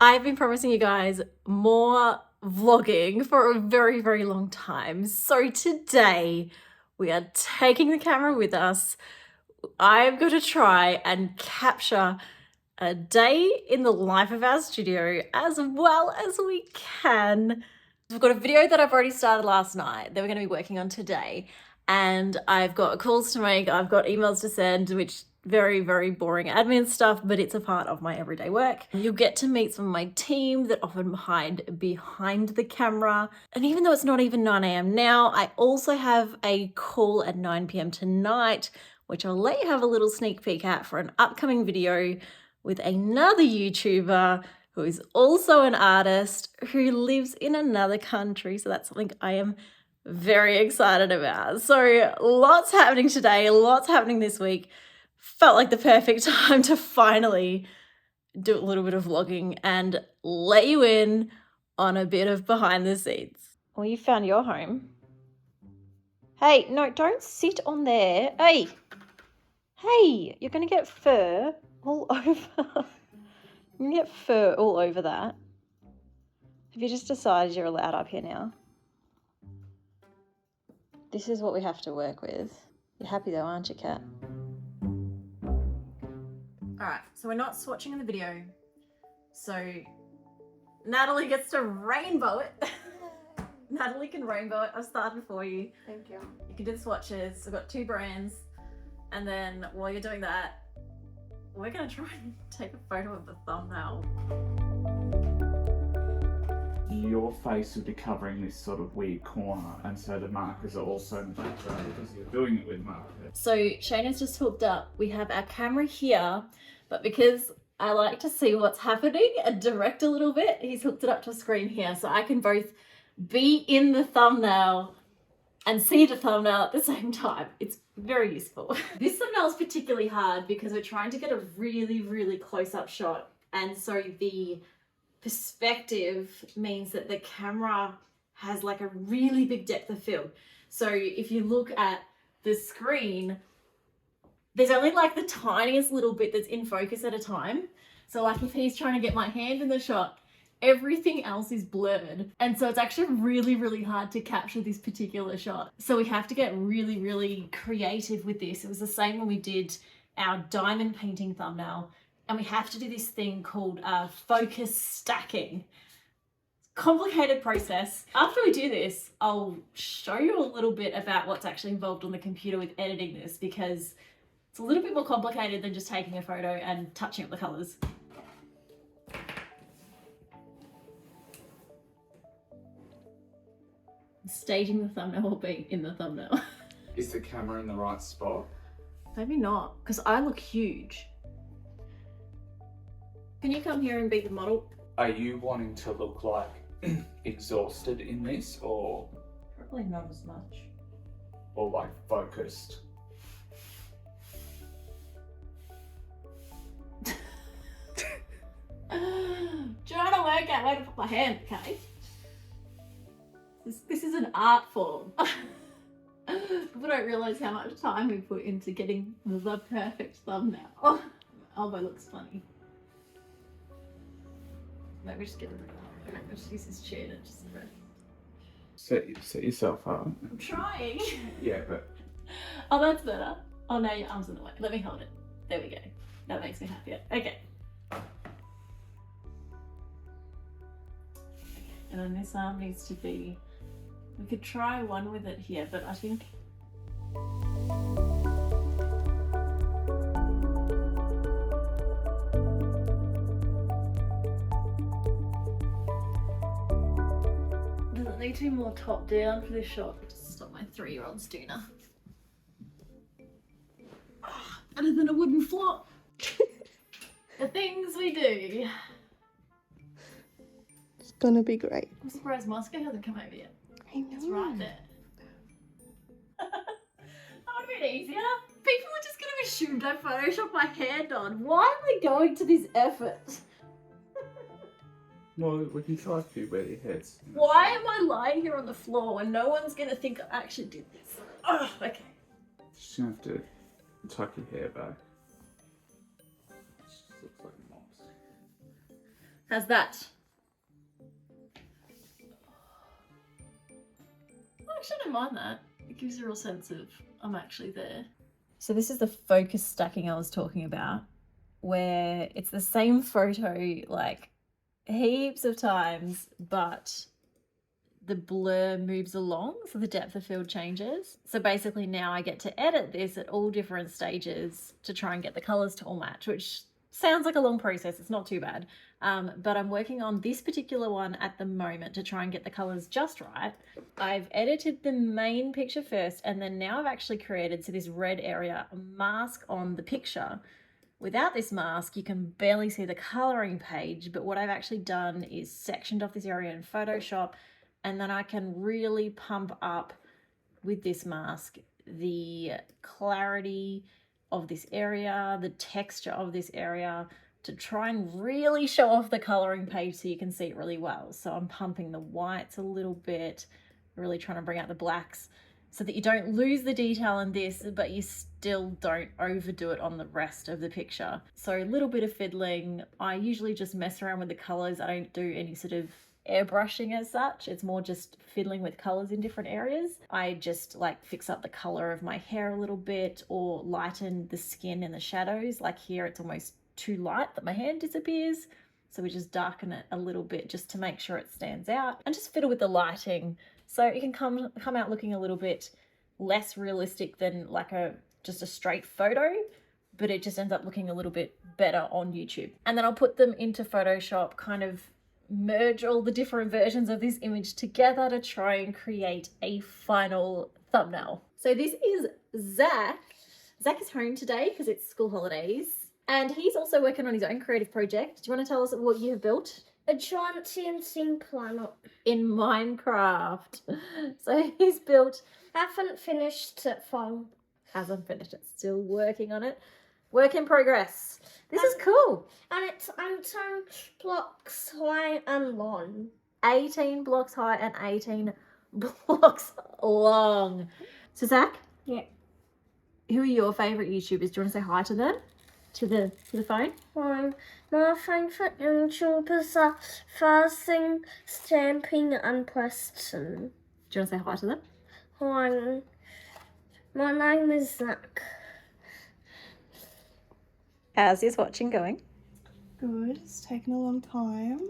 I've been promising you guys more vlogging for a very, very long time. So today we are taking the camera with us. I'm going to try and capture a day in the life of our studio as well as we can. We've got a video that I've already started last night that we're going to be working on today. And I've got calls to make, I've got emails to send, which very, very boring admin stuff, but it's a part of my everyday work. You'll get to meet some of my team that often hide behind the camera. And even though it's not even 9 a.m. now, I also have a call at 9 p.m. tonight, which I'll let you have a little sneak peek at for an upcoming video with another YouTuber who is also an artist who lives in another country. So that's something I am very excited about. So lots happening today, lots happening this week. Felt like the perfect time to finally do a little bit of vlogging and let you in on a bit of behind the scenes. Well, you found your home. Hey, no, don't sit on there. Hey, you're gonna get fur all over. You're gonna get fur all over that. Have you just decided you're allowed up here now? This is what we have to work with. You're happy though, aren't you, Kat? Alright, so we're not swatching in the video. So Natalie gets to rainbow it. Natalie can rainbow it. I've started for you. Thank you. You can do the swatches. I've got 2 brands. And then while you're doing that, we're going to try and take a photo of the thumbnail. Your face would be covering this sort of weird corner, and so the markers are also in the background because you're doing it with markers. So Shayna's just hooked up. We have our camera here, but because I like to see what's happening and direct a little bit, he's hooked it up to a screen here so I can both be in the thumbnail and see the thumbnail at the same time. It's very useful. This thumbnail is particularly hard because we're trying to get a really, really close-up shot, and so the perspective means that the camera has like a really big depth of field. So if you look at the screen, there's only like the tiniest little bit that's in focus at a time. So like if he's trying to get my hand in the shot, everything else is blurred. And so it's actually really, really hard to capture this particular shot. So we have to get really, really creative with this. It was the same when we did our diamond painting thumbnail. And we have to do this thing called focus stacking. Complicated process. After we do this, I'll show you a little bit about what's actually involved on the computer with editing this, because it's a little bit more complicated than just taking a photo and touching up the colours. Staging the thumbnail or being in the thumbnail. Is the camera in the right spot? Maybe not, because I look huge. Can you come here and be the model? Are you wanting to look like exhausted in this, or Probably not as much. like focused? Trying to work out where to put my hand, okay? This is an art form. People don't realise how much time we put into getting the perfect thumbnail. Oh, my elbow looks funny. Maybe just get rid of that. Maybe just use this chair to just rest. Set yourself up. I'm trying. Yeah, but Oh, that's better. Oh, now your arm's in the way. Let me hold it. There we go. That makes me happier. Okay. And then this arm needs to be... We could try one with it here, but I think... Does it need to be more top down for this shot? Just stop my 3-year-old's dinner. Better than a wooden floor. The things we do. It's gonna be great. I'm surprised Moscow hasn't come over yet. I know. It's right there. That would have been easier. People are just going to assume I photoshopped my hand on. Why am I going to this effort? well, we can try a few where your head's. Why am I lying here on the floor when no one's going to think I actually did this? Oh, okay. Just gonna have to tuck your hair back. Just looks like a moss. How's that? I actually don't mind that. It gives a real sense of I'm actually there. So this is the focus stacking I was talking about, where it's the same photo like heaps of times, but the blur moves along, so the depth of field changes. So basically now I get to edit this at all different stages to try and get the colors to all match, which sounds like a long process. It's not too bad. But I'm working on this particular one at the moment to try and get the colors just right. I've edited the main picture first, and then now I've actually created, so this red area, a mask on the picture. Without this mask, you can barely see the coloring page, but what I've actually done is sectioned off this area in Photoshop, and then I can really pump up with this mask the clarity of this area, the texture of this area, to try and really show off the coloring page so you can see it really well. So I'm pumping the whites a little bit, really trying to bring out the blacks so that you don't lose the detail in this, but you still don't overdo it on the rest of the picture. So a little bit of fiddling. I usually just mess around with the colors. I don't do any sort of airbrushing as such. It's more just fiddling with colors in different areas. I just like fix up the color of my hair a little bit, or lighten the skin and the shadows. Like here it's almost too light that my hand disappears, so we just darken it a little bit just to make sure it stands out, and just fiddle with the lighting so it can come out looking a little bit less realistic than like just a straight photo, but it just ends up looking a little bit better on YouTube. And then I'll put them into Photoshop, kind of merge all the different versions of this image together to try and create a final thumbnail. So this is Zach. Zach is home today because it's school holidays, and he's also working on his own creative project. Do you want to tell us what you have built? A giant CNC planet. In Minecraft. So he's built... Haven't finished it far. Hasn't finished it. Still working on it. Work in progress. This is cool. And it's 18 blocks high and long. 18 blocks high and 18 blocks long. So Zach? Yeah. Who are your favourite YouTubers? Do you want to say hi to them? To the phone? My favourite YouTubers are Fasting, Stamping and Preston. Do you want to say hi to them? Hi. My name is Zach. How's this watching going? Good. It's taken a long time.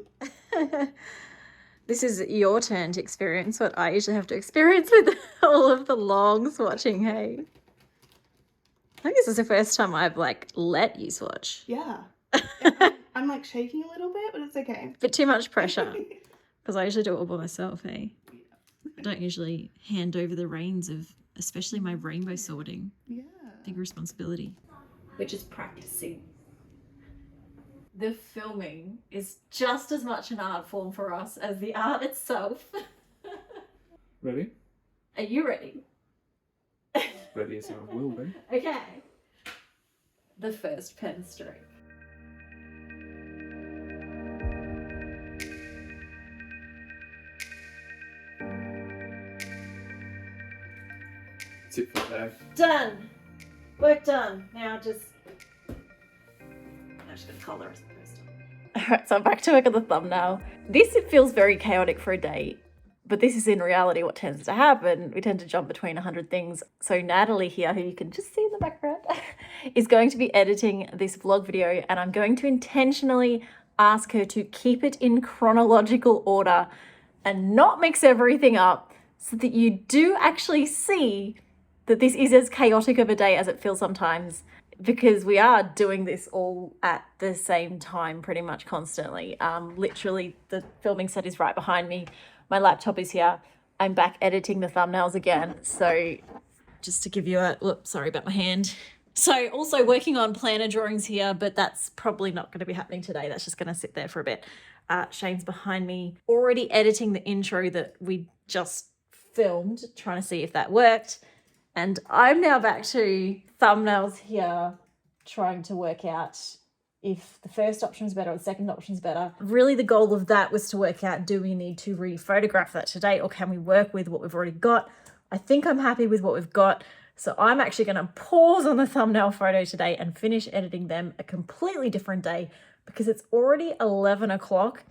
This is your turn to experience what I usually have to experience with all of the long swatching, hey? I think this is the first time I've like let you swatch. Yeah. I'm like shaking a little bit, but it's okay. But too much pressure, because I usually do it all by myself, hey? I don't usually hand over the reins of, especially my rainbow sorting. Yeah. Big responsibility. We're just practicing. The filming is just as much an art form for us as the art itself. Ready? Are you ready? Ready as I will be. Okay. The first pen stroke. That's it for today. Done. Work done. Now just... I'm just going to colour us the first time. Alright, so I'm back to work on the thumbnail. It feels very chaotic for a day, but this is in reality what tends to happen. We tend to jump between 100 things. So Natalie here, who you can just see in the background, is going to be editing this vlog video, and I'm going to intentionally ask her to keep it in chronological order and not mix everything up, so that you do actually see that this is as chaotic of a day as it feels sometimes, because we are doing this all at the same time pretty much constantly. Literally the filming set is right behind me. My laptop is here. I'm back editing the thumbnails again. So just to give you a, whoops, sorry about my hand. So also working on planner drawings here, but that's probably not going to be happening today. That's just going to sit there for a bit. Shane's behind me, already editing the intro that we just filmed, trying to see if that worked. And I'm now back to thumbnails here, trying to work out if the first option is better or the second option is better. Really the goal of that was to work out, do we need to re-photograph that today, or can we work with what we've already got? I think I'm happy with what we've got. So I'm actually going to pause on the thumbnail photo today and finish editing them a completely different day, because it's already 11 o'clock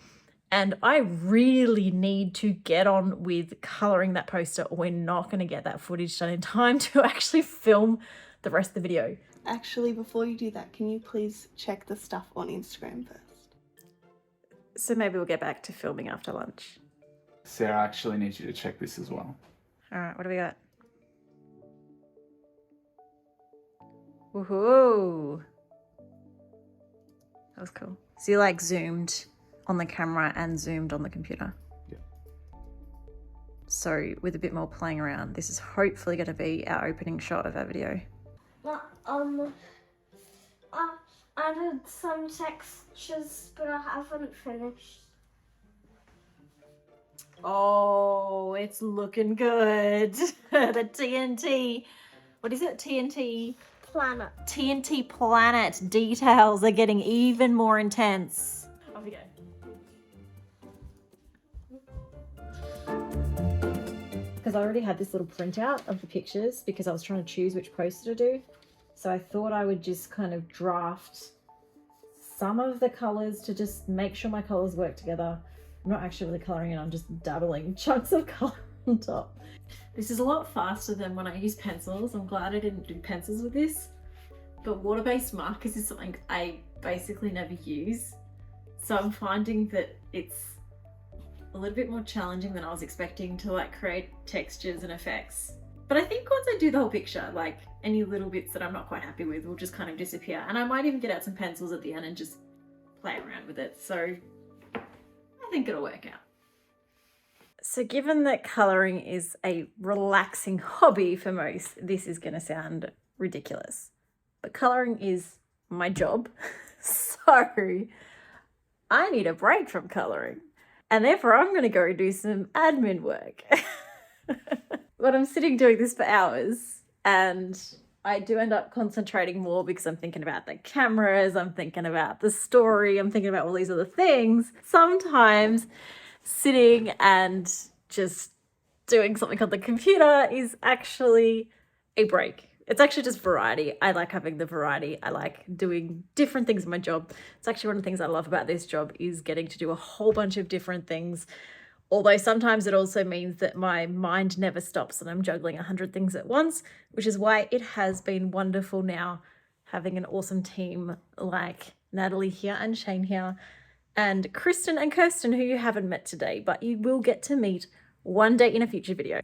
and I really need to get on with coloring that poster or we're not going to get that footage done in time to actually film the rest of the video. Actually, before you do that, can you please check the stuff on Instagram first? So maybe we'll get back to filming after lunch. Sarah, I actually need you to check this as well. All right, what do we got? Woohoo! That was cool. So you like zoomed on the camera and zoomed on the computer? Yeah. So with a bit more playing around, this is hopefully going to be our opening shot of our video. I added some textures, but I haven't finished. Oh, it's looking good. The TNT, what is it? TNT planet details are getting even more intense. Off we go. Because I already had this little printout of the pictures because I was trying to choose which poster to do. So I thought I would just kind of draft some of the colors to just make sure my colors work together. I'm not actually really coloring it, I'm just dabbling chunks of color on top. This is a lot faster than when I use pencils. I'm glad I didn't do pencils with this. But water-based markers is something I basically never use. So I'm finding that it's a little bit more challenging than I was expecting to like create textures and effects. But I think once I do the whole picture, like any little bits that I'm not quite happy with will just kind of disappear. And I might even get out some pencils at the end and just play around with it. So I think it'll work out. So given that colouring is a relaxing hobby for most, this is going to sound ridiculous. But colouring is my job. So I need a break from colouring. And therefore I'm going to go do some admin work. But I'm sitting doing this for hours and I do end up concentrating more because I'm thinking about the cameras, I'm thinking about the story, I'm thinking about all these other things. Sometimes sitting and just doing something on the computer is actually a break. It's actually just variety. I like having the variety. I like doing different things in my job. It's actually one of the things I love about this job is getting to do a whole bunch of different things. Although sometimes it also means that my mind never stops and I'm juggling 100 things at once, which is why it has been wonderful now having an awesome team like Natalie here and Shane here and Kristen and Kirsten, who you haven't met today, but you will get to meet one day in a future video.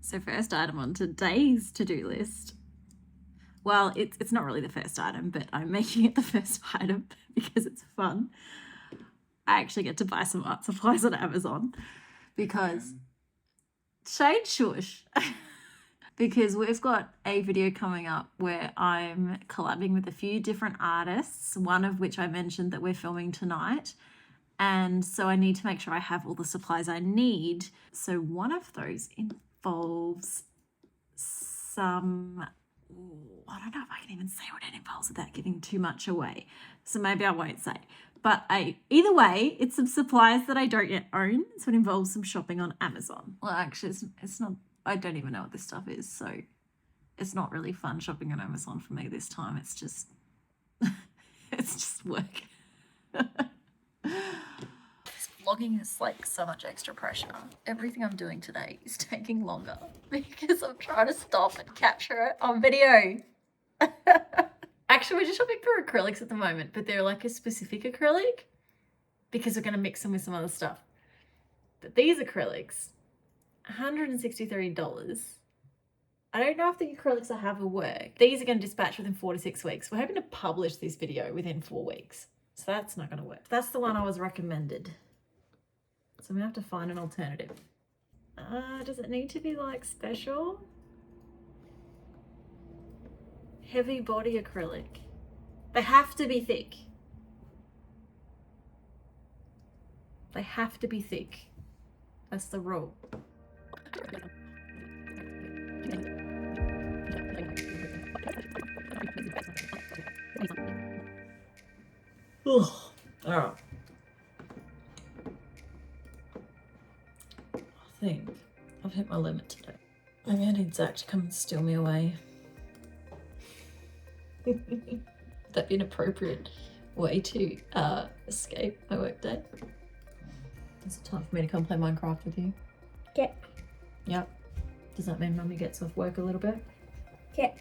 So first item on today's to-do list. Well, it's not really the first item, but I'm making it the first item because it's fun. I actually get to buy some art supplies on Amazon because Shane shush. Because we've got a video coming up where I'm collabing with a few different artists, one of which I mentioned that we're filming tonight. And so I need to make sure I have all the supplies I need. So one of those involves some, I don't know if I can even say what it involves without giving too much away. So maybe I won't say. But either way, it's some supplies that I don't yet own. So it involves some shopping on Amazon. Well, actually, it's not, I don't even know what this stuff is. So it's not really fun shopping on Amazon for me this time. It's just, it's just work. This vlogging is like so much extra pressure. Everything I'm doing today is taking longer because I'm trying to stop and capture it on video. Actually, we're just shopping for acrylics at the moment, but they're like a specific acrylic because we're going to mix them with some other stuff. But these acrylics, $163. I don't know if the acrylics I have will work. These are going to dispatch within 4 to 6 weeks. We're hoping to publish this video within 4 weeks. So that's not going to work. That's the one I was recommended. So I'm going to have to find an alternative. Does it need to be like special? Heavy body acrylic. They have to be thick. They have to be thick. That's the rule. Ugh. All right. I think I've hit my limit today. I'm gonna need Zach to come and steal me away. That'd be inappropriate way to escape my work day. Is it time for me to come play Minecraft with you? Yep. Yep. Does that mean Mummy gets off work a little bit? Yep.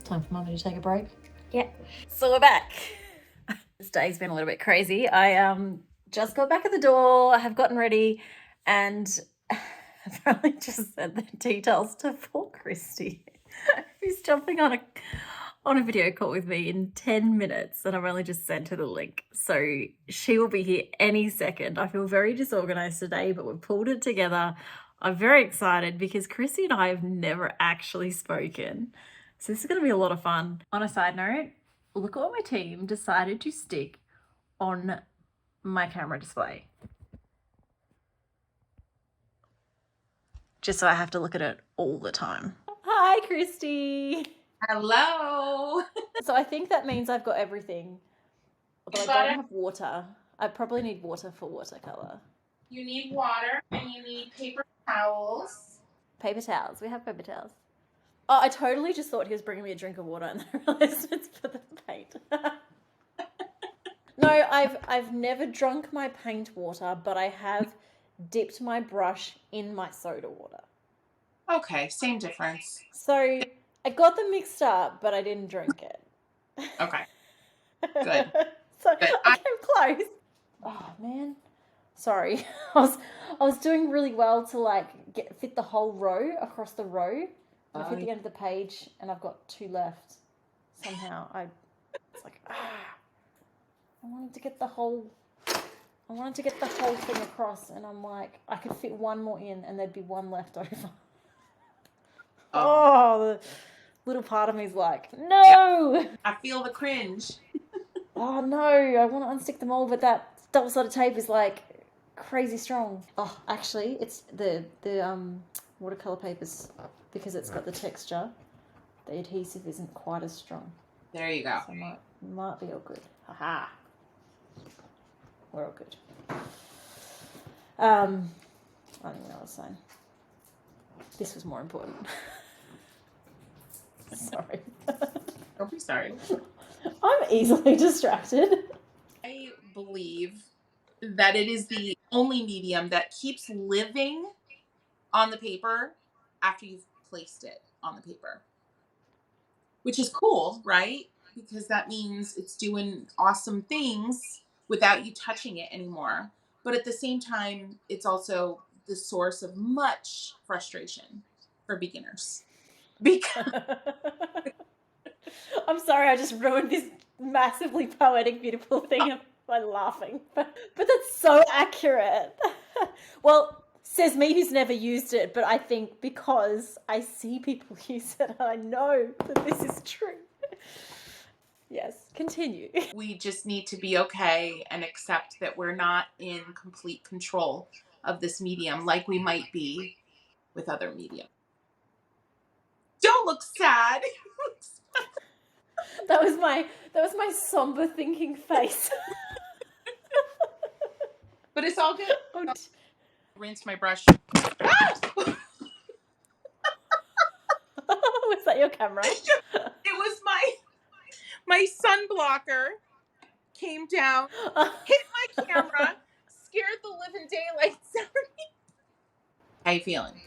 Time for Mummy to take a break? Yep. So we're back. This day's been a little bit crazy. I just got back at the door, I have gotten ready, and I've only just sent the details to poor Christy, who's jumping on a video call with me in 10 minutes, and I've only just sent her the link. So she will be here any second. I feel very disorganized today, but we've pulled it together. I'm very excited because Christy and I have never actually spoken. So this is going to be a lot of fun. On a side note, look at what my team decided to stick on my camera display. Just so I have to look at it all the time. Hi, Christy. Hello. So I think that means I've got everything. Although I don't have water. I probably need water for watercolor. You need water and you need paper towels. Paper towels. We have paper towels. Oh, I totally just thought he was bringing me a drink of water and then I realized it's for the paint. No, I've never drunk my paint water, but I have dipped my brush in my soda water. Okay, same difference. So I got them mixed up, but I didn't drink it. Okay. Good. So Good. I came close. Oh man, sorry. I was doing really well to like fit the whole row across the row. I hit the end of the page, and I've got 2 left. Somehow it's like I wanted to get the whole thing across, and I'm like, I could fit 1 more in, and there'd be 1 left over. The little part of me is like, no! Yep. I feel the cringe. Oh no, I want to unstick them all, but that double-sided tape is like crazy strong. Oh, actually, it's the watercolor papers, because it's got the texture. The adhesive isn't quite as strong. There you go. So might be all good. Haha. We're all good. I don't even know what I was saying. This was more important. Sorry. Don't be sorry. I'm easily distracted. I believe that it is the only medium that keeps living on the paper after you've placed it on the paper. Which is cool, right? Because that means it's doing awesome things without you touching it anymore. But at the same time, it's also the source of much frustration for beginners. Because I'm sorry, I just ruined this massively poetic, beautiful thing by laughing. But that's so accurate. Well, says me who's never used it, but I think because I see people use it, I know that this is true. Yes, continue. we just need to be okay and accept that we're not in complete control of this medium like we might be with other media. Don't look sad. That was my somber thinking face. But it's all good. Oh, Rinse my brush. was that your camera? It was my sun blocker came down, hit my camera, scared the living daylights out of me. How you feeling?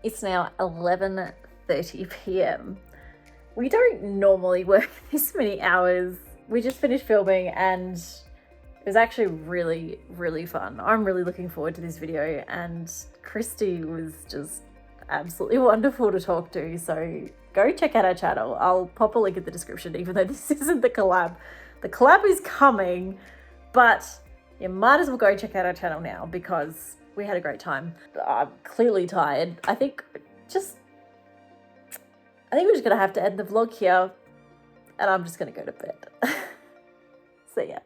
It's now 11:30 p.m. We don't normally work this many hours. We just finished filming and it was actually really, really fun. I'm really looking forward to this video, and Christy was just absolutely wonderful to talk to. So go check out our channel. I'll pop a link in the description, even though this isn't the collab. The collab is coming, but you might as well go check out our channel now because we had a great time. I'm clearly tired. I think we're just gonna have to end the vlog here, and I'm just gonna go to bed. See ya.